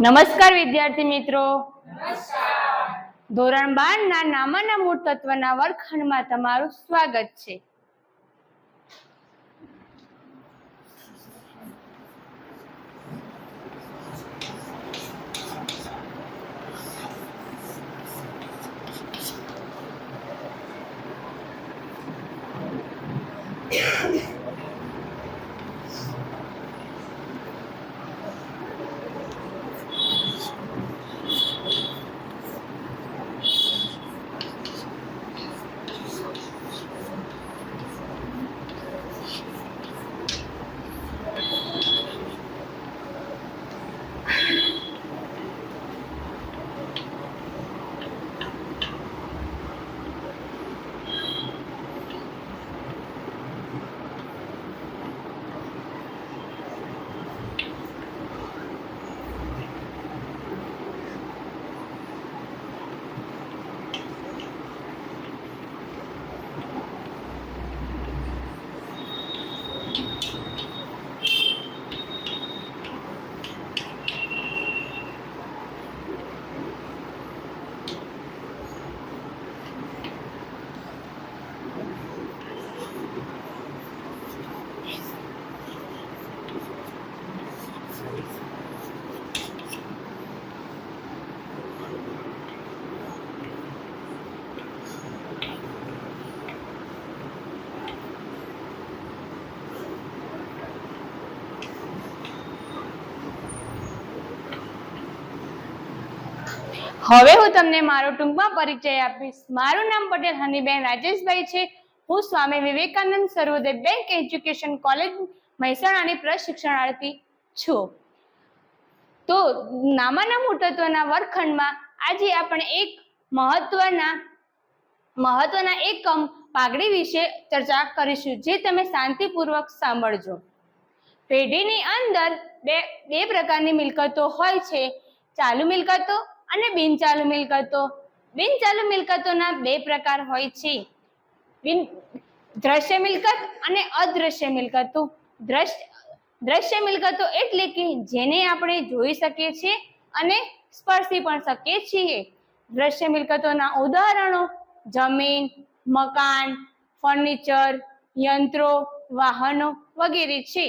નમસ્કાર વિદ્યાર્થી મિત્રો. ધોરણ 12 ના નામાના મૂળ તત્વના વર્ગખંડમાં તમારું સ્વાગત છે. હવે હું તમને મારો ટૂંકમાં પરિચય આપીશ. મારું નામ પટેલ હનીબેન રાજેશભાઈ છે. હું સ્વામી વિવેકાનંદ સર્વોદય બેંક એજ્યુકેશન કોલેજ મહેસાણાની પ્રશિક્ષણાર્થી છું. તો નામાના મૂળ તત્વના વર્ગખંડમાં આજે આપણે એક મહત્વના એકમ પાઘડી વિશે ચર્ચા કરીશું, જે તમે શાંતિપૂર્વક સાંભળજો. પેઢીની અંદર બે પ્રકારની મિલકતો હોય છે, ચાલુ મિલકતો અને બિનચાલુ મિલકતો. બિનચાલુ મિલકતોના બે પ્રકાર હોય છે, દ્રશ્ય મિલકત અને અદ્રશ્ય મિલકતો. દ્રશ્ય મિલકતો એટલે કે જેને આપણે જોઈ શકીએ છીએ અને સ્પર્શી પણ શકીએ છીએ. દ્રશ્ય મિલકતોના ઉદાહરણો જમીન, મકાન, ફર્નિચર, યંત્રો, વાહનો વગેરે છે.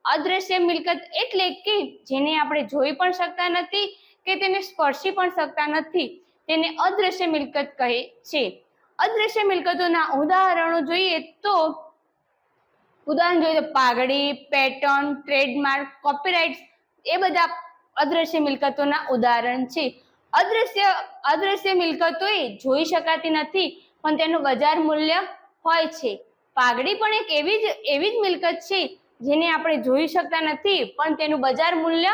અદ્રશ્ય મિલકત એટલે કે જેને આપણે જોઈ પણ શકતા નથી કે તેને સ્પર્શી પણ શકતા નથી, તેને અદ્રશ્ય મિલકત કહે છે. અદ્રશ્ય મિલકતોના ઉદાહરણો જોઈએ તો પાઘડી, પેટર્ન, ટ્રેડમાર્ક, કોપીરાઇટ્સ એ બધા અદ્રશ્ય મિલકતોના ઉદાહરણ છે. અદ્રશ્ય મિલકતો એ જોઈ શકાતી નથી પણ તેનું બજાર મૂલ્ય હોય છે. પાઘડી પણ એક એવી જ મિલકત છે જેને આપણે જોઈ શકતા નથી પણ તેનું બજાર મૂલ્ય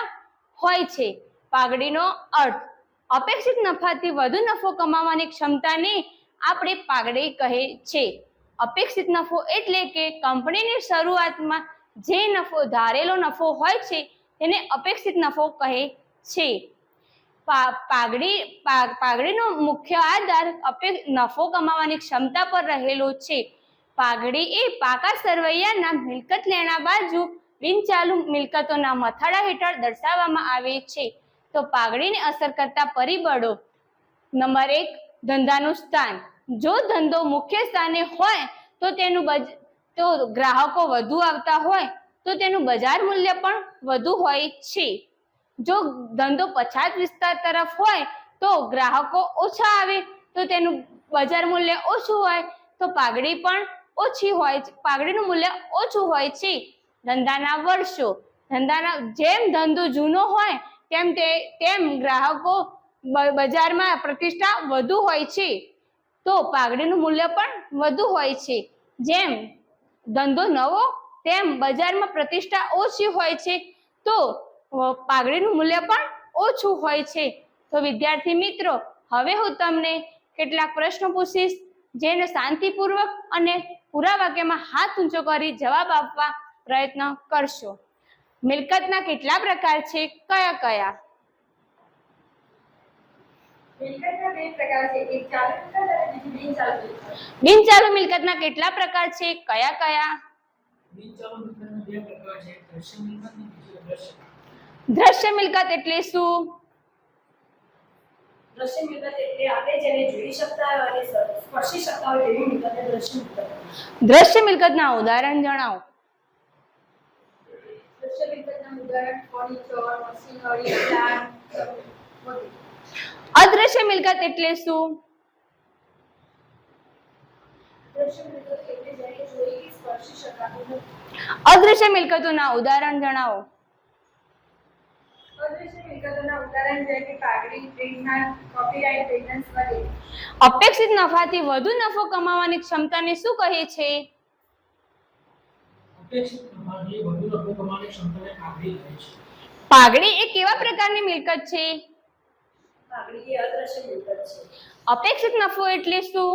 હોય છે. પાઘડીનો અર્થ અપેક્ષિત નફાથી વધુ નફો કમાવાની ક્ષમતાને આપણે પાઘડી કહે છે. અપેક્ષિત નફો એટલે કે કંપનીની શરૂઆતમાં જે નફો ધારેલો નફો હોય છે તેને અપેક્ષિત નફો કહે છે. પાઘડીનો મુખ્ય આધાર નફો કમાવાની ક્ષમતા પર રહેલો છે. પાઘડી એ પાકા સરવૈયાના મિલકત લેણા બાજુ બિનચાલુ મિલકતોના મથાળા હેઠળ દર્શાવવામાં આવે છે. તો પાઘડીને અસર કરતા પરિબળો. નંબર 1, ધંધાનું સ્થાન. જો ધંધો મુખ્ય સ્થાને હોય તો ગ્રાહકો વધુ આવતા હોય તો તેનું બજાર મૂલ્ય પણ વધુ હોય છે. જો ધંધો પછાત વિસ્તાર તરફ હોય તો ગ્રાહકો ઓછા આવે તો તેનું બજાર મૂલ્ય ઓછું હોય તો પાઘડીનું મૂલ્ય ઓછું હોય છે. ધંધાના વર્ષો. જેમ ધંધો જૂનો હોય તેમ ગ્રાહકો બજારમાં પ્રતિષ્ઠા વધુ હોય છે તો પાઘડીનું મૂલ્ય પણ વધુ હોય છે. જેમ ધંધો નવો તેમ બજારમાં પ્રતિષ્ઠા ઓછી હોય છે તો પાઘડીનું મૂલ્ય પણ ઓછું હોય છે. તો વિદ્યાર્થી મિત્રો, હવે હું તમને કેટલાક પ્રશ્નો પૂછીશ જેને શાંતિપૂર્વક અને પૂરા વાક્યમાં હાથ ઊંચો કરી જવાબ આપવા પ્રયત્ન કરશો. મિલકતના કેટલા પ્રકાર છે? કયા કયા? મિલકતના બે પ્રકાર છે, એક ચાલુ મિલકત અને બીજી બિનચાલુ મિલકત. બિનચાલુ મિલકતના કેટલા પ્રકાર છે? કયા કયા? બિનચાલુ મિલકતના બે પ્રકાર છે, એક દ્રશ્ય મિલકત અને બીજી અદ્રશ્ય. દ્રશ્ય મિલકત એટલે શું? દ્રશ્ય મિલકત એટલે આપણે જેને જોઈ શકતા હોય અને સ્પર્શી શકતા હોય તેવી મિલકતને દ્રશ્ય મિલકત કહેવાય. દ્રશ્ય મિલકતના ઉદાહરણ જણાવો. દ્રશ્ય મિલકતના ઉદાહરણ ફર્નિચર, મશીનરી, પ્લાન્ટ વગેરે. અદ્રશ્ય મિલકત એટલે શું? દ્રશ્ય મિલકત એટલે જેને જોઈ કે સ્પર્શી શકાતું નથી. અદ્રશ્ય મિલકતોના ઉદાહરણ જણાવો. અદ્રશ્ય મિલકતોના ઉદાહરણ છે કે પાઘડી, ટ્રેડમાર્ક, કોપીરાઇટ, પેટન્ટ્સ વગેરે. અપેક્ષિત નફાથી વધુ નફો કમાવાની ક્ષમતાને શું કહે છે? અપેક્ષિત નફાથી વધુ નફો કમાવાની ક્ષમતાને પાઘડી કહે છે. પાઘડી એ કેવા પ્રકારની મિલકત છે? પાઘડી એ અદ્રશ્ય મિલકત છે. અપેક્ષિત નફો એટલે શું?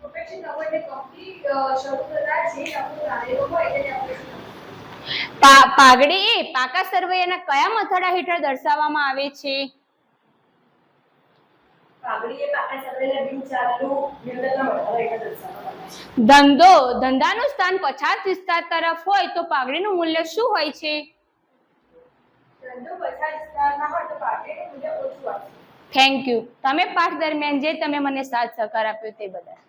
અપેક્ષિત નફો એટલે કંપની શરૂ કરતા જે નફો ધારેલો હોય તેને અપેક્ષિત નફો. પાઘડી એ પાકા સરવૈયાના કયા મથાળા હેઠળ દર્શાવવામાં આવે છે? પાઘડી એ પાકા સરવૈયાના બિનચાલુ મિલકતના મથાળા હેઠળ દર્શાવવામાં આવે છે. ધંધાનું સ્થાન પછાત વિસ્તાર તરફ હોય તો પાઘડીનું મૂલ્ય શું હોય છે? ધંધો પછાત વિસ્તારમાં હોય તો પાઘડીનું મૂલ્ય ઓછું હોય છે. Thank you. તમે પાઠ દરમિયાન જે તમે મને સાથ સહકાર આપ્યો તે બદલ.